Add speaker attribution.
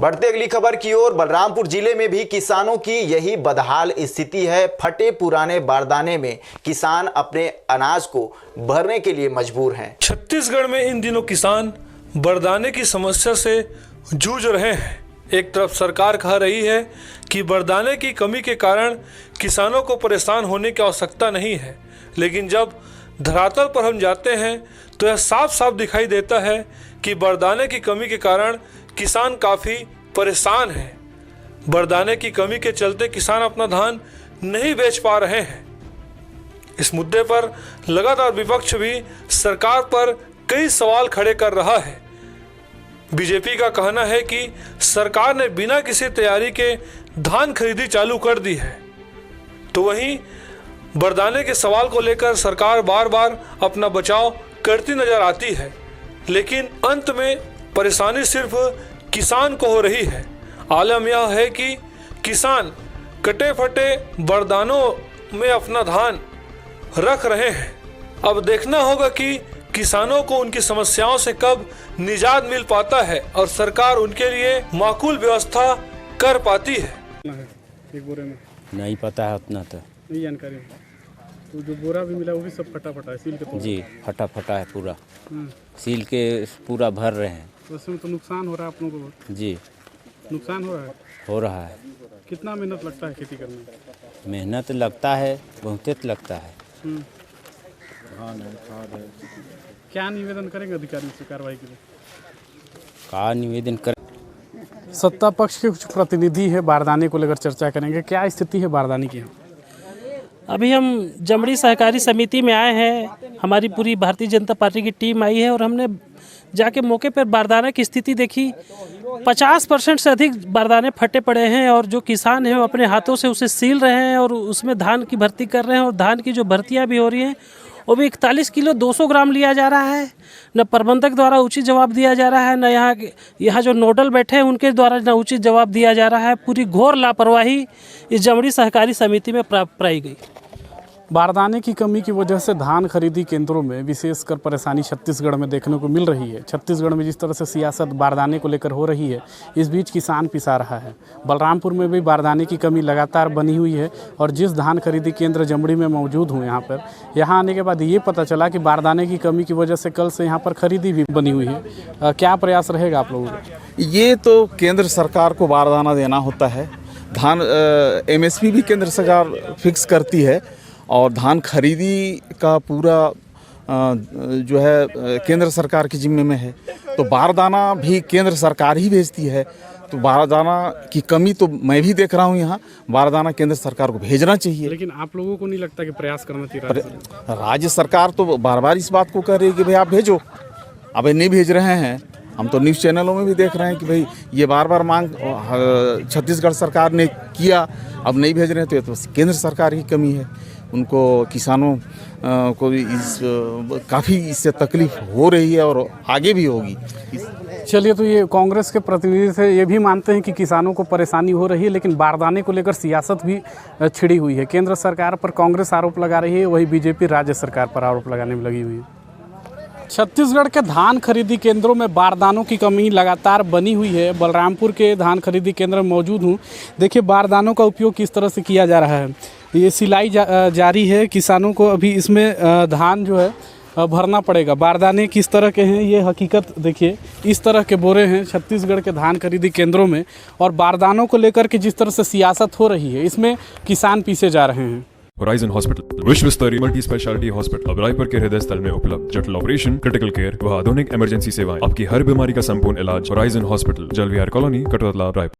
Speaker 1: बढ़ते अगली खबर की ओर। बलरामपुर जिले में भी किसानों की यही बदहाल स्थिति है। फटे पुराने बारदाने में किसान अपने अनाज को भरने के लिए मजबूर हैं।
Speaker 2: छत्तीसगढ़ में इन दिनों किसान बारदाने की समस्या से जूझ रहे हैं। एक तरफ सरकार कह रही है कि बारदाने की कमी के कारण किसानों को परेशान होने की आवश्यकता नहीं है, लेकिन जब धरातल पर हम जाते हैं तो यह साफ साफ दिखाई देता है कि बारदाने की कमी के कारण किसान काफ़ी परेशान हैं। बारदाने की कमी के चलते किसान अपना धान नहीं बेच पा रहे हैं। इस मुद्दे पर लगातार विपक्ष भी सरकार पर कई सवाल खड़े कर रहा है। बीजेपी का कहना है कि सरकार ने बिना किसी तैयारी के धान खरीदी चालू कर दी है, तो वहीं बारदाने के सवाल को लेकर सरकार बार बार अपना बचाव करती नजर आती है, लेकिन अंत में परेशानी सिर्फ किसान को हो रही है। आलम यह है कि किसान कटे फटे बारदानों में अपना धान रख रहे हैं। अब देखना होगा कि किसानों को उनकी समस्याओं से कब निजात मिल पाता है और सरकार उनके लिए माकूल व्यवस्था कर पाती है।
Speaker 3: एक बोरे में
Speaker 4: नहीं पता है उतना, तो
Speaker 3: नहीं जानकारी है। तो जो बोरा भी मिला वो भी सब फटा फटा है, सील के
Speaker 4: जी फटा फटा है पूरा, सील के पूरा भर रहे हैं।
Speaker 3: तो उसमें तो नुकसान हो रहा है आप लोगों को बहुत।
Speaker 4: जी
Speaker 3: नुकसान हो रहा है।
Speaker 4: हो रहा है।
Speaker 3: कितना मेहनत लगता है खेती करने में?
Speaker 4: मेहनत लगता है, बहुत लगता है।
Speaker 3: क्या निवेदन करेंगे अधिकारियों से कार्रवाई के लिए?
Speaker 4: का निवेदन कर
Speaker 3: सत्ता पक्ष के कुछ प्रतिनिधि है, बारदाने को लेकर चर्चा करेंगे। क्या स्थिति है बारदाने की?
Speaker 5: अभी हम जमड़ी सहकारी समिति में आए हैं। हमारी पूरी भारतीय जनता पार्टी की टीम आई है और हमने जाके मौके पर बारदाने की स्थिति देखी। 50% से अधिक बारदाने फटे पड़े हैं और जो किसान हैं वो अपने हाथों से उसे सील रहे हैं और उसमें धान की भर्ती कर रहे हैं। और धान की जो भर्तियाँ भी हो रही हैं वो भी 41 किलो 200 ग्राम लिया जा रहा है। न प्रबंधक द्वारा उचित जवाब दिया जा रहा है, न यहाँ जो नोडल बैठे हैं उनके द्वारा न उचित जवाब दिया जा रहा है। पूरी घोर लापरवाही इस जमड़ी सहकारी समिति में पाई गई।
Speaker 3: बारदाने की कमी की वजह से धान खरीदी केंद्रों में विशेषकर परेशानी छत्तीसगढ़ में देखने को मिल रही है। छत्तीसगढ़ में जिस तरह से सियासत बारदाने को लेकर हो रही है, इस बीच किसान पिसा रहा है। बलरामपुर में भी बारदाने की कमी लगातार बनी हुई है और जिस धान खरीदी केंद्र जमड़ी में मौजूद हूँ यहाँ आने के बाद ये पता चला कि बारदाने की कमी की वजह से कल से यहाँ पर खरीदी भी बनी हुई है। क्या प्रयास रहेगा आप लोगों का?
Speaker 6: ये तो केंद्र सरकार को बारदाना देना होता है। धान MSP भी केंद्र सरकार फिक्स करती है और धान खरीदी का पूरा जो है केंद्र सरकार के जिम्मे में है। तो बारदाना भी केंद्र सरकार ही भेजती है। तो बारदाना की कमी तो मैं भी देख रहा हूँ यहाँ। बारदाना केंद्र सरकार को भेजना चाहिए।
Speaker 3: लेकिन आप लोगों को नहीं लगता कि प्रयास करना चाहिए?
Speaker 6: राज्य सरकार तो बार बार इस बात को कह रही है कि भाई आप भेजो, अब नहीं भेज रहे हैं। हम तो न्यूज़ चैनलों में भी देख रहे हैं कि भाई ये बार बार मांग छत्तीसगढ़ सरकार ने किया, अब नहीं भेज रहे हैं। तो ये तो केंद्र सरकार की कमी है। उनको किसानों को काफ़ी इससे तकलीफ हो रही है और आगे भी होगी।
Speaker 3: चलिए, तो ये कांग्रेस के प्रतिनिधि थे, ये भी मानते हैं कि किसानों को परेशानी हो रही है, लेकिन बारदाने को लेकर सियासत भी छिड़ी हुई है। केंद्र सरकार पर कांग्रेस आरोप लगा रही है, वही बीजेपी राज्य सरकार पर आरोप लगाने में लगी हुई है। छत्तीसगढ़ के धान खरीदी केंद्रों में बारदानों की कमी लगातार बनी हुई है। बलरामपुर के धान खरीदी केंद्र में मौजूद हूँ। देखिए बारदानों का उपयोग किस तरह से किया जा रहा है। ये सिलाई जारी है। किसानों को अभी इसमें धान जो है भरना पड़ेगा। बारदाने किस तरह के हैं ये हकीकत देखिए। इस तरह के बोरे हैं छत्तीसगढ़ के धान खरीदी केंद्रों में और बारदानों को लेकर के जिस तरह से सियासत हो रही है, इसमें किसान पीछे जा रहे हैं।
Speaker 7: होराइजन हॉस्पिटल विश्व स्तरीय मल्टी स्पेशलिटी हॉस्पिटल अब रायपुर के हृदय स्थल में उपलब्ध। जटिल ऑपरेशन, क्रिटिकल केयर व आधुनिक इमरजेंसी सेवाएं, आपकी हर बीमारी का संपूर्ण इलाज। Horizon hospital, जलविहार colony, Katotala, Raipur.